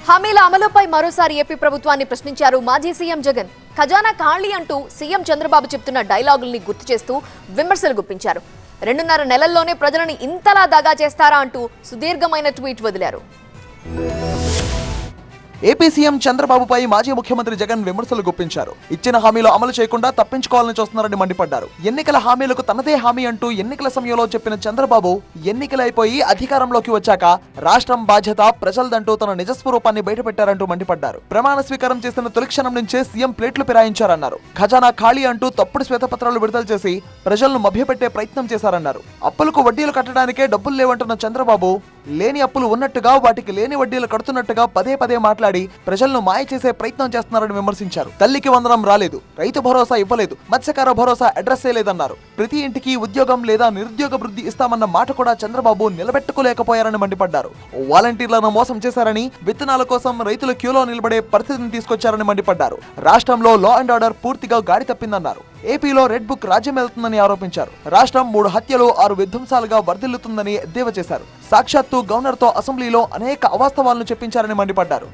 హామీల అమలుపై మరోసారి ఏపీ ప్రభుత్వాన్ని ప్రశ్నించారు మాజీ సీఎం జగన్. ఖజానా ఖాళీ అంటూ సీఎం చంద్రబాబు చెప్తున్న డైలాగుల్ని గుర్తు చేస్తూ విమర్శలు గుప్పించారు. 2.5 నెలల్లోనే ప్రజలను ఇంతలా దగా చేస్తారా అంటూ సుదీర్ఘమైన ట్వీట్ వదిలారు. ఏపీ సీఎం చంద్రబాబుపై మాజీ ముఖ్యమంత్రి జగన్ విమర్శలు గుప్పించారు. ఇచ్చిన హామీలు అమలు చేయకుండా తప్పించుకోవాలని చూస్తున్నారని మండిపడ్డారు. ఎన్నికల హామీలకు తనదే హామీ అంటూ ఎన్నికల సమయంలో చెప్పిన చంద్రబాబు ఎన్నికలైపోయి అధికారంలోకి వచ్చాక రాష్ట్రం బాధ్యత ప్రజలదంటూ తన నిజస్వరూపాన్ని బయటపెట్టారంటూ మండిపడ్డారు. ప్రమాణ స్వీకారం చేసిన తొలి క్షణం నుంచే సీఎం ప్లేట్లు ఫిరాయించారన్నారు. ఖజానా ఖాళీ అంటూ తప్పుడు శ్వేతపత్రాలు విడుదల చేసి ప్రజలను మభ్యపెట్టే ప్రయత్నం చేశారన్నారు. అప్పులకు వడ్డీలు కట్టడానికే డబ్బులు లేవంటున్న చంద్రబాబు లేని అప్పులు ఉన్నట్టుగా వాటికి లేని వడ్డీలు కడుతున్నట్టుగా పదే పదే మాట్లాడి ప్రజలను మాయ చేసే ప్రయత్నం చేస్తున్నారని విమర్శించారు. తల్లికి వందనం రాలేదు, రైతు భరోసా ఇవ్వలేదు, మత్స్యకార భరోసా అడ్రస్ లేదన్నారు. ప్రతి ఇంటికి ఉద్యోగం లేదా నిరుద్యోగ వృద్ధి ఇస్తామన్న మాట కూడా చంద్రబాబు నిలబెట్టుకోలేకపోయారని మండిపడ్డారు. వాలంటీర్లను మోసం చేశారని, విత్తనాల కోసం రైతులు క్యూలో నిలబడే పరిస్థితిని తీసుకొచ్చారని మండిపడ్డారు. రాష్ట్రంలో లా అండ్ ఆర్డర్ పూర్తిగా గాడి తప్పిందన్నారు. ఏపీలో రెడ్ బుక్ రాజ్యం వెళ్తుందని ఆరోపించారు. రాష్ట్రం 3 హత్యలు 6 విధ్వంసాలుగా వర్ధిల్లుతుందని ఎద్దేవా చేశారు. సాక్షాత్తు గవర్నర్తో అసెంబ్లీలో అనేక అవాస్తవాలను చెప్పించారని మండిపడ్డారు.